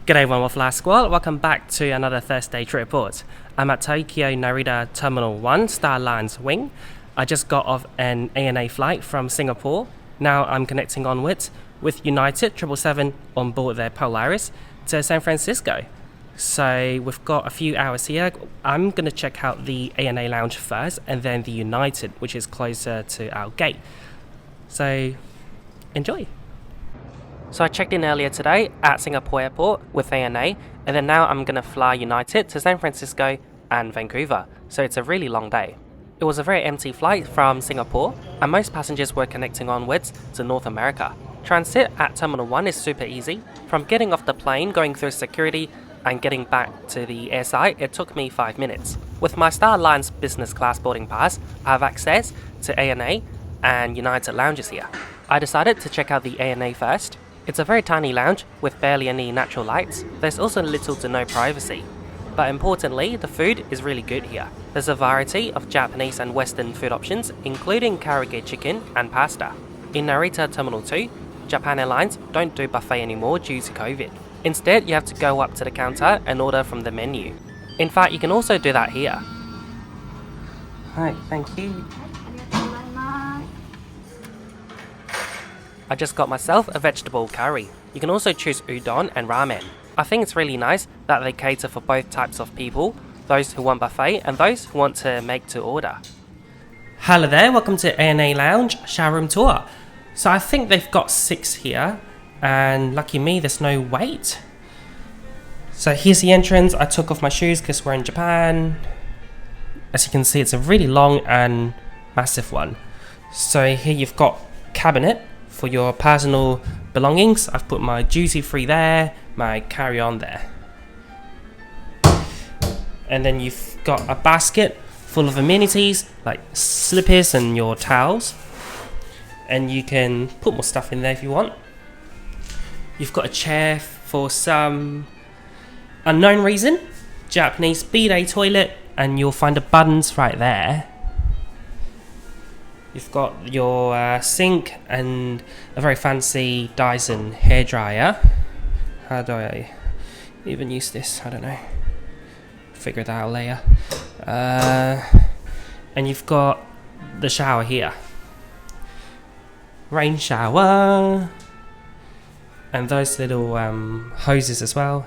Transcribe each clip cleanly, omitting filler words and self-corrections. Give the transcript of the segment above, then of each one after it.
G'day One with Last Squad, welcome back to another Thursday trip report. I'm at Tokyo Narita Terminal 1 Star Alliance wing. I just got off an ANA flight from Singapore. Now I'm connecting onwards with United 777 on board their Polaris to San Francisco. So we've got a few hours here. I'm going to check out the ANA lounge first and then the United, which is closer to our gate. So enjoy. So I checked in earlier today at Singapore Airport with ANA, and then now I'm going to fly United to San Francisco and Vancouver, so it's a really long day. It was a very empty flight from Singapore, and most passengers were connecting onwards to North America. Transit at Terminal 1 is super easy. From getting off the plane, going through security, and getting back to the airside, it took me 5 minutes. With my Star Alliance business class boarding pass, I have access to ANA and United lounges here. I decided to check out the ANA first. It's a very tiny lounge with barely any natural lights. There's also little to no privacy. But importantly, the food is really good here. There's a variety of Japanese and Western food options, including karaage chicken and pasta. In Narita Terminal 2, Japan Airlines don't do buffet anymore due to COVID. Instead, you have to go up to the counter and order from the menu. In fact, you can also do that here. Hi, thank you. I just got myself a vegetable curry. You can also choose udon and ramen. I think it's really nice that they cater for both types of people, those who want buffet and those who want to make to order. Hello there, welcome to ANA Lounge shower room tour. So I think they've got 6 here, and lucky me, there's no wait. So here's the entrance. I took off my shoes because we're in Japan. As you can see, it's a really long and massive one. So here you've got cabinet for your personal belongings. I've put my duty free there, my carry-on there. And then you've got a basket full of amenities like slippers and your towels. And you can put more stuff in there if you want. You've got a chair for some unknown reason, Japanese bidet toilet, and you'll find the buttons right there. You've got your sink and a very fancy Dyson hairdryer. How do I even use this? I don't know. Figure it out later. And you've got the shower here. Rain shower. And those little hoses as well.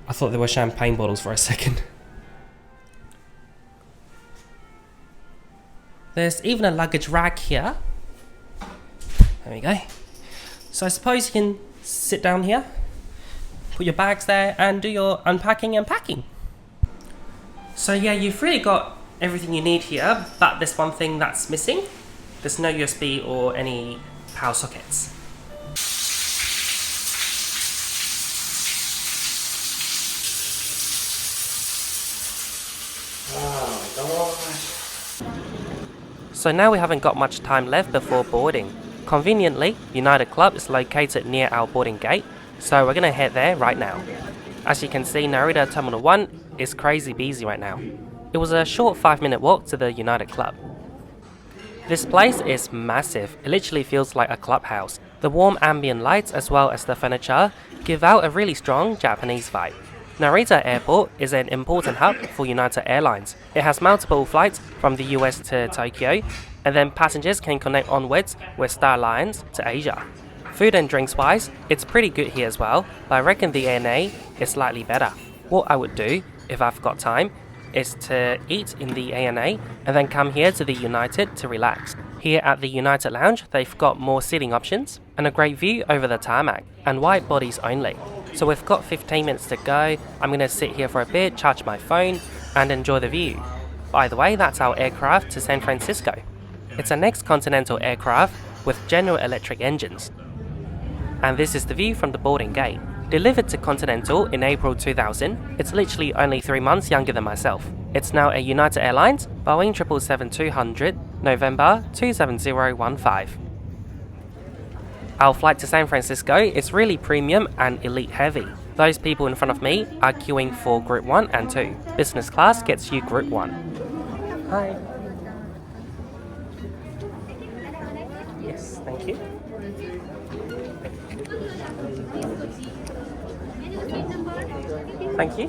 I thought they were champagne bottles for a second. There's even a luggage rack here. There we go. So I suppose you can sit down here, put your bags there, and do your unpacking and packing. So yeah, you've really got everything you need here, but there's one thing that's missing. There's no USB or any power sockets. Oh my god. So now we haven't got much time left before boarding. Conveniently, United Club is located near our boarding gate, so we're going to head there right now. As you can see, Narita Terminal 1 is crazy busy right now. It was a short 5-minute walk to the United Club. This place is massive, it literally feels like a clubhouse. The warm ambient lights as well as the furniture give out a really strong Japanese vibe. Narita Airport is an important hub for United Airlines. It has multiple flights from the US to Tokyo, and then passengers can connect onwards with Star Alliance to Asia. Food and drinks wise, it's pretty good here as well, but I reckon the ANA is slightly better. What I would do, if I've got time, is to eat in the ANA and then come here to the United to relax. Here at the United Lounge, they've got more seating options and a great view over the tarmac, and wide bodies only. So we've got 15 minutes to go. I'm going to sit here for a bit, charge my phone, and enjoy the view. By the way, that's our aircraft to San Francisco. It's a next continental aircraft with General Electric engines. And this is the view from the boarding gate. Delivered to Continental in April 2000, it's literally only 3 months younger than myself. It's now a United Airlines Boeing 777-200 November 27015. Our flight to San Francisco is really premium and elite heavy. Those people in front of me are queuing for Group 1 and 2. Business class gets you Group 1. Hi. Yes, thank you. Thank you.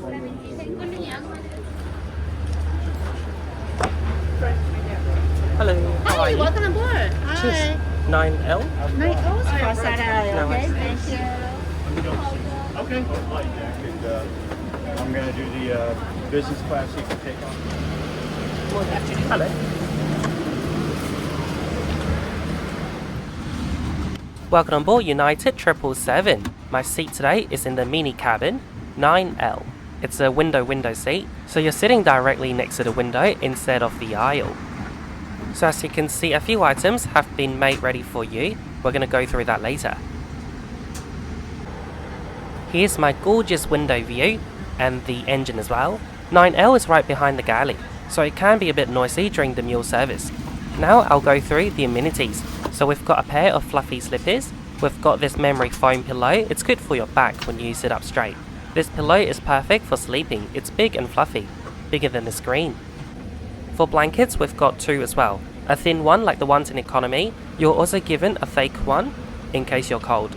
Hello. How are you? Welcome aboard. Hi. 9L. Night goes for Saturday. No Okay, worries. thank you. Okay. I'm going to do the business class seat for takeoff. Hello. Welcome on board United 777. My seat today is in the mini cabin 9L. It's a window seat, so you're sitting directly next to the window instead of the aisle. So as you can see, a few items have been made ready for you. We're going to go through that later. Here's my gorgeous window view and the engine as well. 9L is right behind the galley, so it can be a bit noisy during the meal service. Now I'll go through the amenities. So we've got a pair of fluffy slippers. We've got this memory foam pillow. It's good for your back when you sit up straight. This pillow is perfect for sleeping. It's big and fluffy, bigger than the screen. For blankets, we've got two as well. A thin one like the ones in economy. You're also given a fake one in case you're cold.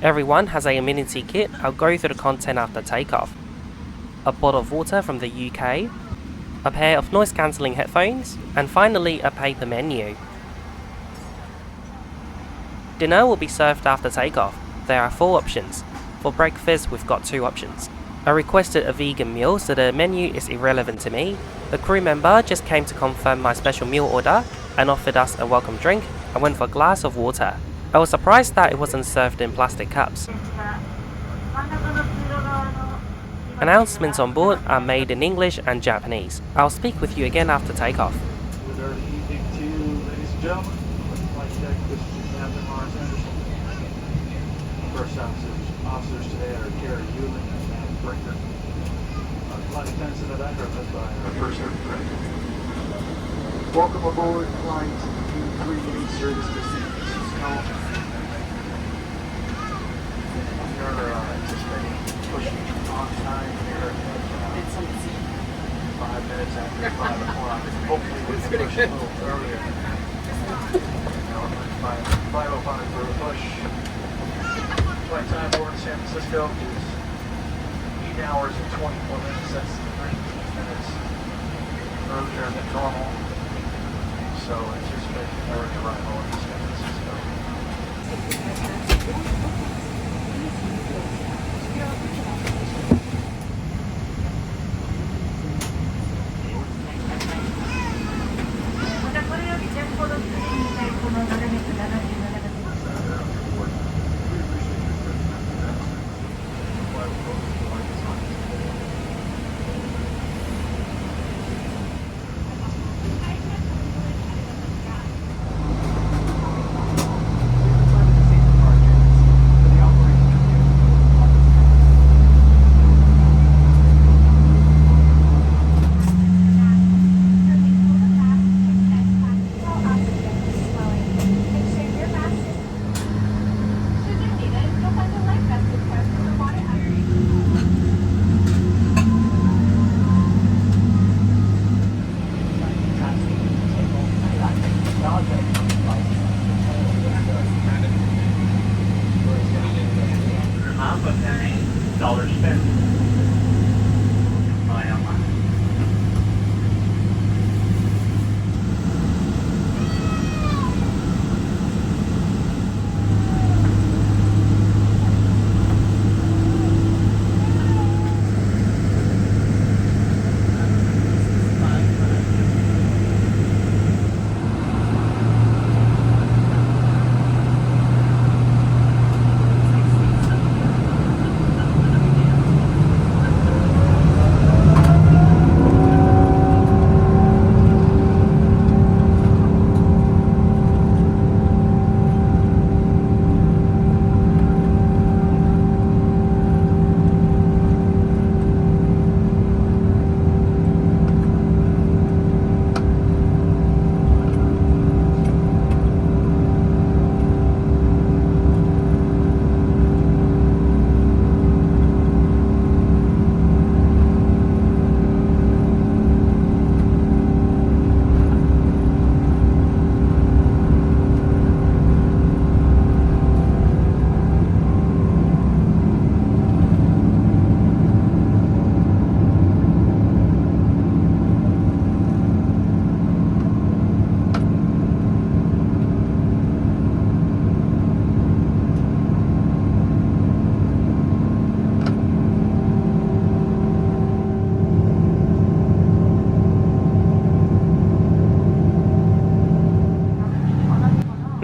Everyone has a amenity kit. I'll go through the content after takeoff. A bottle of water from the UK. A pair of noise cancelling headphones. And finally a paper menu. Dinner will be served after takeoff. There are 4 options. For breakfast, we've got 2 options. I requested a vegan meal, so the menu is irrelevant to me. The crew member just came to confirm my special meal order and offered us a welcome drink. I went for a glass of water. I was surprised that it wasn't served in plastic cups. Announcements on board are made in English and Japanese. I'll speak with you again after takeoff. Good evening to you, ladies and gentlemen. Flight deck, this is Captain Lawrence Anderson. First officers today are Gary Hewlin and Matt Brinker. Flight attendants in the back are led by our first sergeant Craig. Welcome aboard Flight 238 service to San Francisco. We are anticipating pushing on time here at 5 minutes after 5 o'clock. Hopefully we can push a little earlier. 5:05 for the push. Flight time aboard San Francisco is 8 hours and 24 minutes. That's 19 minutes earlier than normal. So anticipate early arrival in San Francisco.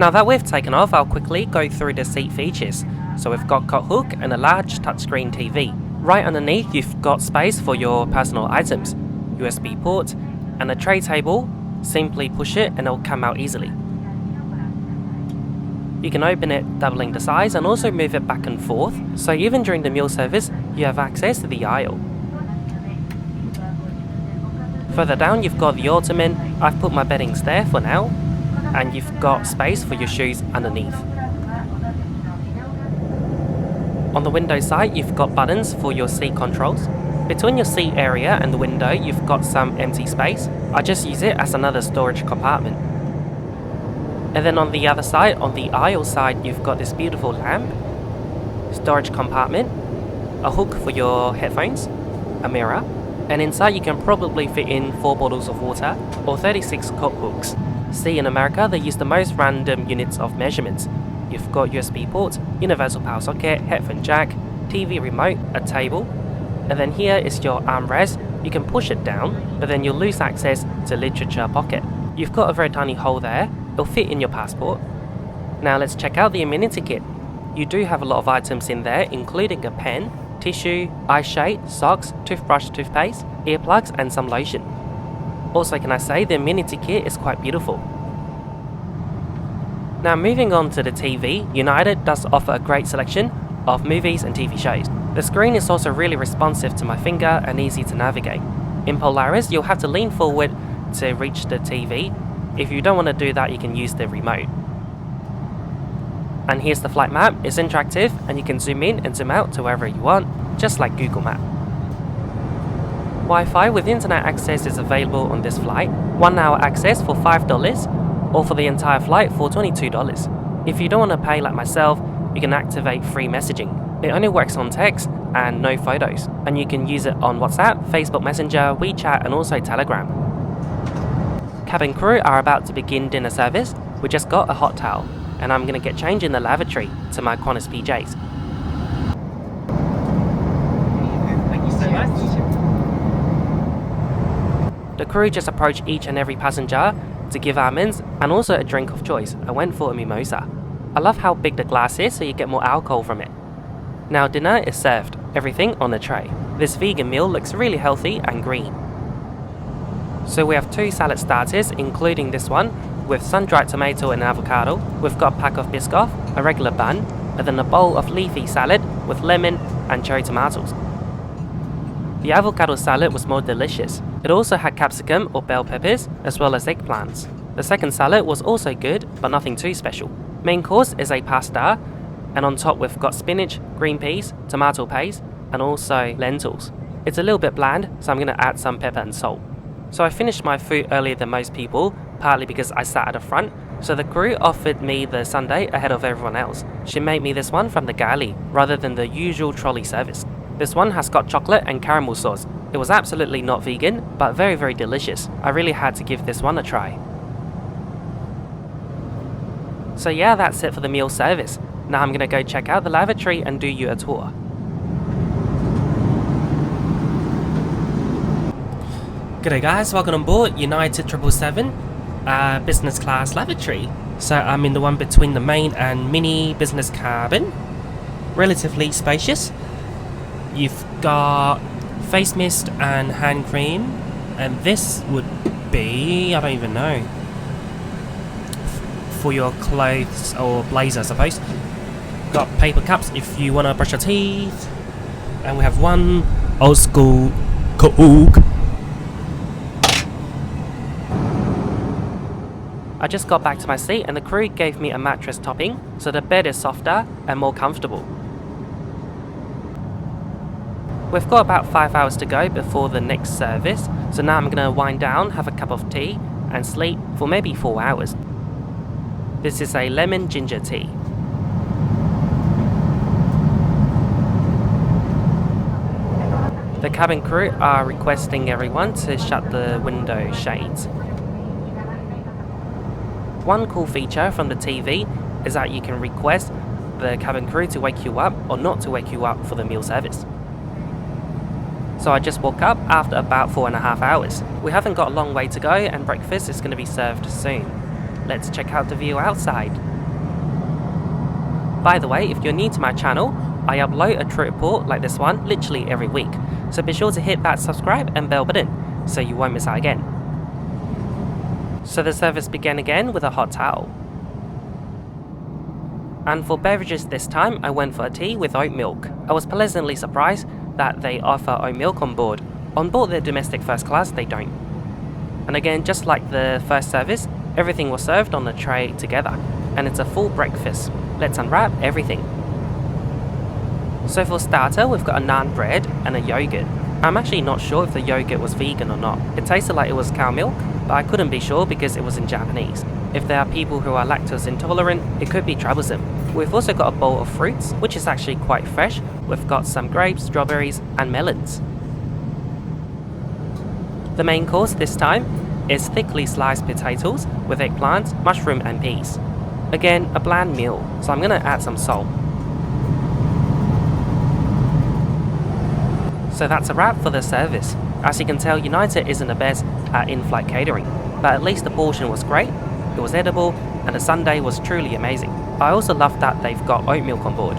Now that we've taken off, I'll quickly go through the seat features. So we've got cot hook and a large touchscreen TV. Right underneath you've got space for your personal items, USB port, and a tray table. Simply push it and it'll come out easily. You can open it doubling the size and also move it back and forth, so even during the meal service you have access to the aisle. Further down you've got the ottoman. I've put my beddings there for now, and you've got space for your shoes underneath. On the window side you've got buttons for your seat controls. Between your seat area and the window you've got some empty space. I just use it as another storage compartment. And then on the other side, on the aisle side, you've got this beautiful lamp, storage compartment, a hook for your headphones, a mirror, and inside you can probably fit in 4 bottles of water or 36 coat hooks. See, in America they use the most random units of measurements. You've got USB port, universal power socket, headphone jack, TV remote, a table, and then here is your armrest. You can push it down, but then you'll lose access to literature pocket. You've got a very tiny hole there. It'll fit in your passport. Now let's check out the amenity kit. You do have a lot of items in there, including a pen, tissue, eye shade, socks, toothbrush, toothpaste, earplugs, and some lotion. Also, can I say the amenity kit is quite beautiful. Now moving on to the TV, United does offer a great selection of movies and TV shows. The screen is also really responsive to my finger and easy to navigate. In Polaris, you'll have to lean forward to reach the TV. If you don't want to do that, you can use the remote. And here's the flight map. It's interactive and you can zoom in and zoom out to wherever you want, just like Google Maps. Wi-Fi with internet access is available on this flight. 1 hour access for $5 or for the entire flight for $22. If you don't want to pay like myself, you can activate free messaging. It only works on text and no photos, and you can use it on WhatsApp, Facebook Messenger, WeChat, and also Telegram. Cabin crew are about to begin dinner service. We just got a hot towel, and I'm gonna get changed in the lavatory to my Qantas PJs. Thank you so much. The crew just approached each and every passenger to give almonds and also a drink of choice. I went for a mimosa. I love how big the glass is, so you get more alcohol from it. Now dinner is served, everything on a tray. This vegan meal looks really healthy and green. So we have 2 salad starters, including this one with sun-dried tomato and avocado. We've got a pack of Biscoff, a regular bun, and then a bowl of leafy salad with lemon and cherry tomatoes. The avocado salad was more delicious. It also had capsicum or bell peppers as well as eggplants. The second salad was also good, but nothing too special. Main course is a pasta, and on top we've got spinach, green peas, tomato paste, and also lentils. It's a little bit bland, so I'm going to add some pepper and salt. So I finished my food earlier than most people, partly because I sat at the front, so the crew offered me the sundae ahead of everyone else. She made me this one from the galley, rather than the usual trolley service. This one has got chocolate and caramel sauce. It was absolutely not vegan, but very, very delicious. I really had to give this one a try. So yeah, that's it for the meal service. Now I'm gonna go check out the lavatory and do you a tour. G'day guys, welcome on board United 777 business class lavatory. So I'm in the one between the main and mini business cabin. Relatively spacious. You've got face mist and hand cream, and this would be, I don't even know, for your clothes or blazer I suppose. Got paper cups if you want to brush your teeth, and we have one old school Coke. I just got back to my seat and the crew gave me a mattress topping, so the bed is softer and more comfortable. We've got about 5 hours to go before the next service, so now I'm going to wind down, have a cup of tea, and sleep for maybe 4 hours. This is a lemon ginger tea. The cabin crew are requesting everyone to shut the window shades. One cool feature from the TV is that you can request the cabin crew to wake you up or not to wake you up for the meal service. So I just woke up after about 4.5 hours. We haven't got a long way to go and breakfast is going to be served soon. Let's check out the view outside. By the way, if you're new to my channel, I upload a trip report like this one literally every week, so be sure to hit that subscribe and bell button so you won't miss out again. So the service began again with a hot towel. And for beverages this time, I went for a tea with oat milk. I was pleasantly surprised that they offer oat milk on board. On board the domestic first class, they don't. And again, just like the first service, everything was served on a tray together. And it's a full breakfast. Let's unwrap everything. So for starter, we've got a naan bread and a yogurt. I'm actually not sure if the yogurt was vegan or not. It tasted like it was cow milk, but I couldn't be sure because it was in Japanese. If there are people who are lactose intolerant, it could be troublesome. We've also got a bowl of fruits, which is actually quite fresh. We've got some grapes, strawberries, and melons. The main course this time is thickly sliced potatoes with eggplants, mushroom, and peas. Again, a bland meal, so I'm gonna add some salt. So that's a wrap for the service. As you can tell, United isn't the best at in-flight catering, but at least the portion was great, it was edible, and the sundae was truly amazing. I also love that they've got oat milk on board.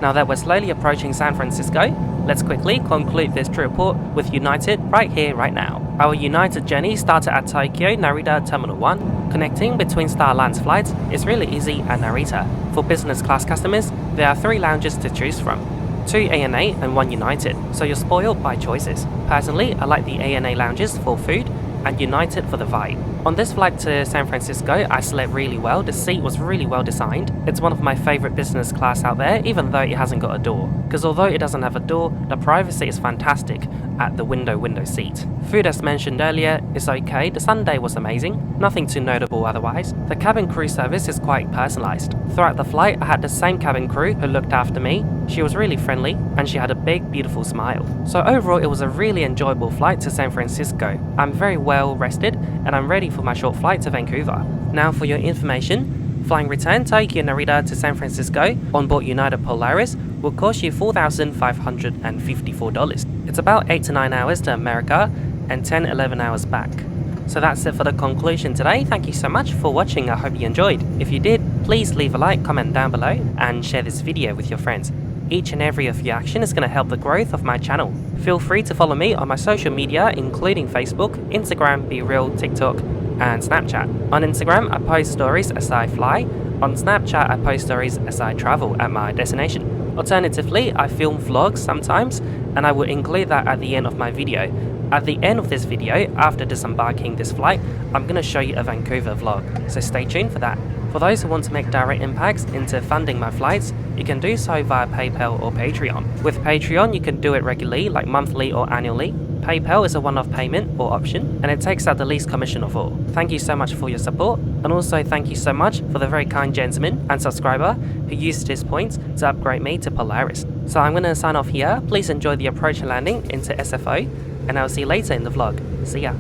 Now that we're slowly approaching San Francisco, let's quickly conclude this trip report with United right here, right now. Our United journey started at Tokyo Narita Terminal 1. Connecting between Star Alliance flights is really easy at Narita. For business class customers, there are 3 lounges to choose from. 2 ANA and 1 United, so you're spoiled by choices. Personally, I like the ANA lounges for food and United for the vibe. On this flight to San Francisco, I slept really well. The seat was really well designed. It's one of my favorite business class out there, even though it hasn't got a door. Because although it doesn't have a door, the privacy is fantastic at the window seat. Food, as mentioned earlier, is okay. The sundae was amazing. Nothing too notable otherwise. The cabin crew service is quite personalized. Throughout the flight, I had the same cabin crew who looked after me. She was really friendly and she had a big, beautiful smile. So overall, it was a really enjoyable flight to San Francisco. I'm very well rested and I'm ready for my short flight to Vancouver. Now for your information, flying return Tokyo Narita to San Francisco on board United Polaris will cost you $4,554. It's about 8 to 9 hours to America and 10-11 hours back. So that's it for the conclusion today. Thank you so much for watching. I hope you enjoyed. If you did, please leave a like, comment down below and share this video with your friends. Each and every of your action is going to help the growth of my channel. Feel free to follow me on my social media including Facebook, Instagram, BeReal, TikTok and Snapchat. On Instagram, I post stories as I fly. On Snapchat, I post stories as I travel at my destination. Alternatively, I film vlogs sometimes and I will include that at the end of my video. At the end of this video, after disembarking this flight, I'm going to show you a Vancouver vlog, so stay tuned for that. For those who want to make direct impacts into funding my flights, you can do so via PayPal or Patreon. With Patreon, you can do it regularly, like monthly or annually. PayPal is a one-off payment or option, and it takes out the least commission of all. Thank you so much for your support, and also thank you so much for the very kind gentleman and subscriber who used his points to upgrade me to Polaris. So I'm going to sign off here. Please enjoy the approach and landing into SFO, and I'll see you later in the vlog. See ya.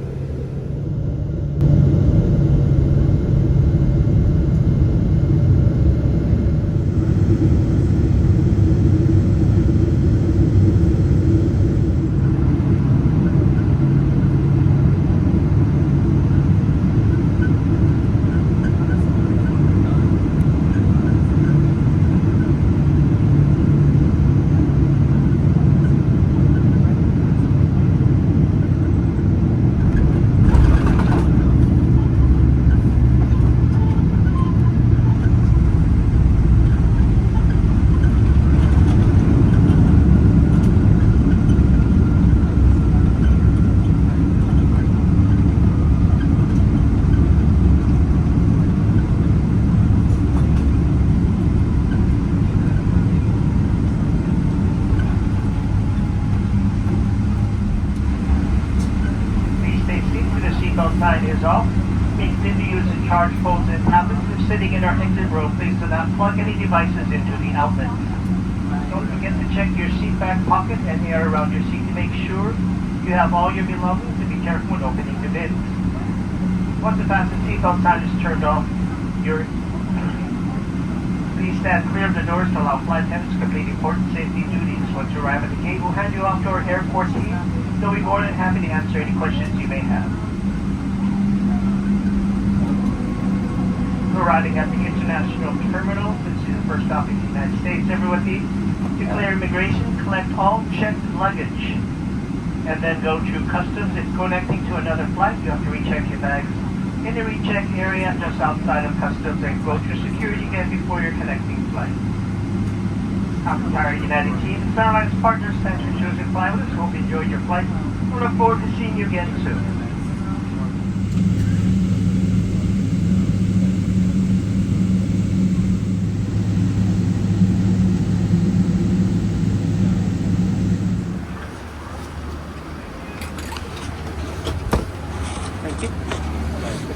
Sign is off. Continue to use the charge phones and tablets. If sitting in our exit row, please do not plug any devices into the outlets. Don't forget to check your seat back pocket and the air around your seat to make sure you have all your belongings, and be careful when opening the bins. Once the fasten seatbelt sign is turned off, please stand clear of the doors to allow flight attendants to complete important safety duties. Once you arrive at the gate, we'll hand you off to our airport team. They'll be more than happy to answer any questions you may have. Arriving at the international terminal, this is the first stop in the United States. Everyone needs to clear immigration, collect all checked luggage, and then go to customs. If connecting to another flight, you have to recheck your bags in the recheck area just outside of customs and go through security again before your connecting flight. Our entire United team and Airlines partners, thanks for choosing to fly with us. Hope you enjoyed your flight. We look forward to seeing you again soon. Thank you.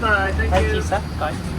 Bye, Thank you, sir. Bye.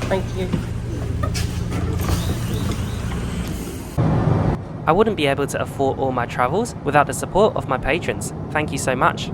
Thank you. I wouldn't be able to afford all my travels without the support of my patrons. Thank you so much.